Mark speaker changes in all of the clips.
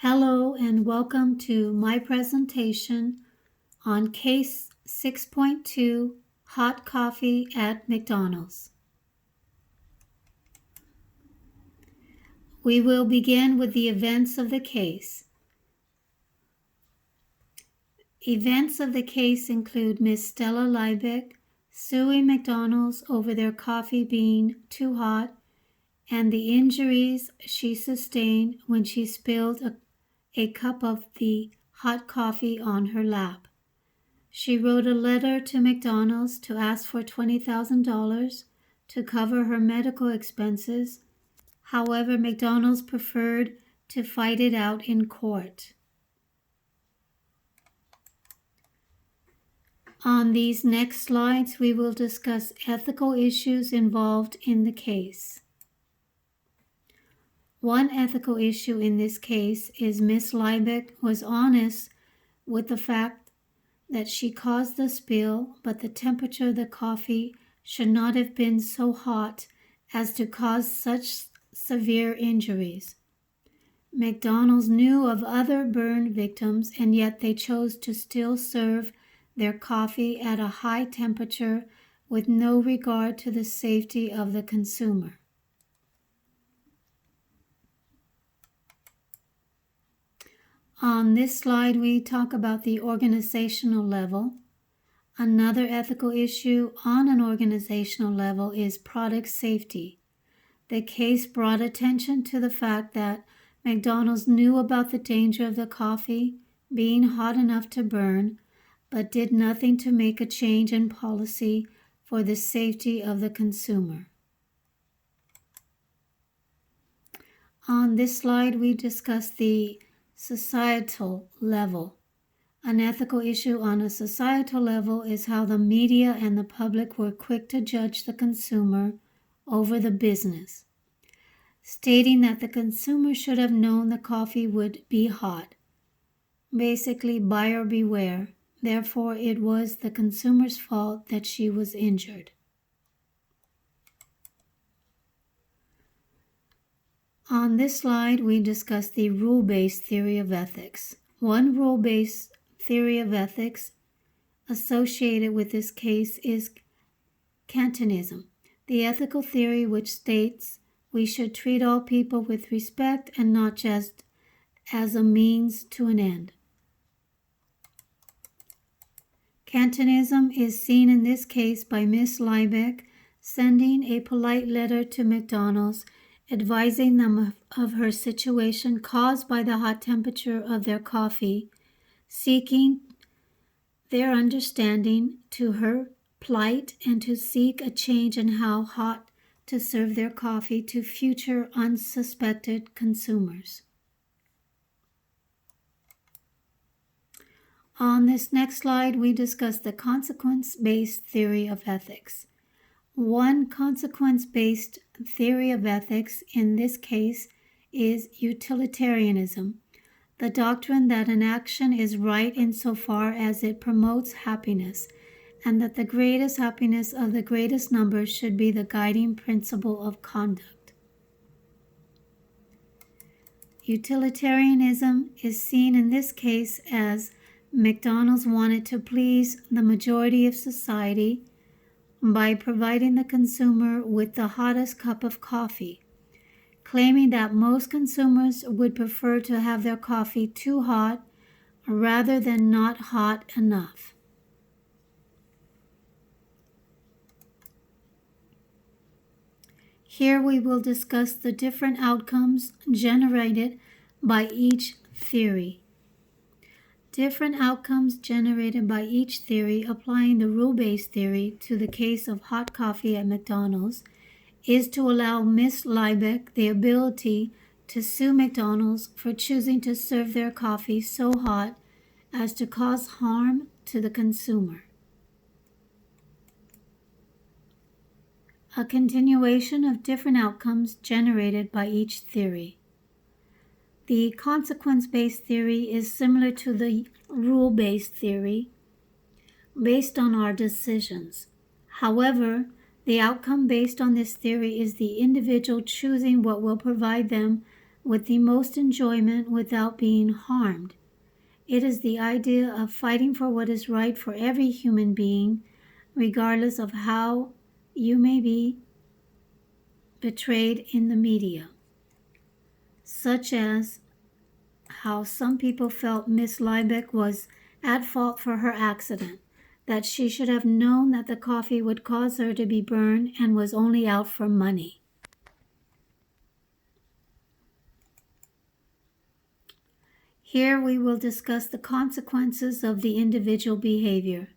Speaker 1: Hello and welcome to my presentation on Case 6.2, Hot Coffee at McDonald's. We will begin with the events of the case. Events of the case include Miss Stella Liebeck suing McDonald's over their coffee being too hot and the injuries she sustained when she spilled a cup of the hot coffee on her lap. She wrote a letter to McDonald's to ask for $20,000 to cover her medical expenses. However, McDonald's preferred to fight it out in court. On these next slides, we will discuss ethical issues involved in the case. One ethical issue in this case is Miss Liebeck was honest with the fact that she caused the spill, but the temperature of the coffee should not have been so hot as to cause such severe injuries. McDonald's knew of other burn victims, and yet they chose to still serve their coffee at a high temperature with no regard to the safety of the consumer. On this slide, we talk about the organizational level. Another ethical issue on an organizational level is product safety. The case brought attention to the fact that McDonald's knew about the danger of the coffee being hot enough to burn, but did nothing to make a change in policy for the safety of the consumer. On this slide, we discuss the societal level. An ethical issue on a societal level is how the media and the public were quick to judge the consumer over the business, stating that the consumer should have known the coffee would be hot. Basically, buyer beware. Therefore, it was the consumer's fault that she was injured. On this slide, we discuss the rule-based theory of ethics. One rule-based theory of ethics associated with this case is Kantianism, the ethical theory which states we should treat all people with respect and not just as a means to an end. Kantianism is seen in this case by Miss Liebeck sending a polite letter to McDonald's advising them of her situation caused by the hot temperature of their coffee, seeking their understanding to her plight and to seek a change in how hot to serve their coffee to future unsuspected consumers. On this next slide, we discuss the consequence-based theory of ethics. One consequence-based theory of ethics in this case is utilitarianism, the doctrine that an action is right insofar as it promotes happiness, and that the greatest happiness of the greatest number should be the guiding principle of conduct. Utilitarianism is seen in this case as McDonald's wanted to please the majority of society by providing the consumer with the hottest cup of coffee, claiming that most consumers would prefer to have their coffee too hot rather than not hot enough. Here we will discuss the different outcomes generated by each theory. Different outcomes generated by each theory, applying the rule-based theory to the case of hot coffee at McDonald's, is to allow Miss Liebeck the ability to sue McDonald's for choosing to serve their coffee so hot as to cause harm to the consumer. A continuation of different outcomes generated by each theory. The consequence-based theory is similar to the rule-based theory based on our decisions. However, the outcome based on this theory is the individual choosing what will provide them with the most enjoyment without being harmed. It is the idea of fighting for what is right for every human being, regardless of how you may be betrayed in the media, such as how some people felt Miss Liebeck was at fault for her accident, that she should have known that the coffee would cause her to be burned and was only out for money. Here we will discuss the consequences of the individual behavior.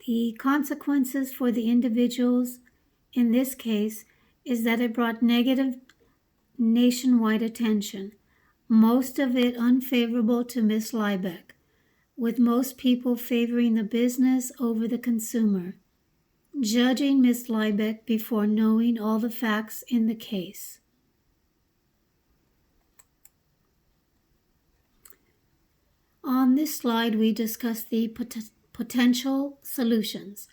Speaker 1: The consequences for the individuals in this case is that it brought negative nationwide attention, most of it unfavorable to Miss Liebeck, with most people favoring the business over the consumer, judging Miss Liebeck before knowing all the facts in the case. On this slide, we discuss the potential solutions.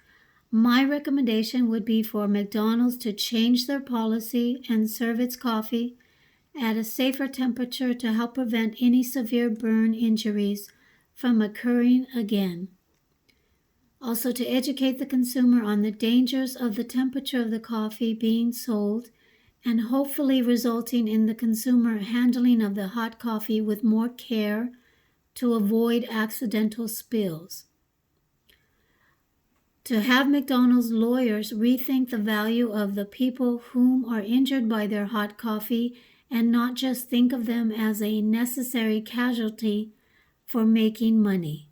Speaker 1: My recommendation would be for McDonald's to change their policy and serve its coffee at a safer temperature to help prevent any severe burn injuries from occurring again. Also, to educate the consumer on the dangers of the temperature of the coffee being sold and hopefully resulting in the consumer handling of the hot coffee with more care to avoid accidental spills. To have McDonald's lawyers rethink the value of the people whom are injured by their hot coffee and not just think of them as a necessary casualty for making money.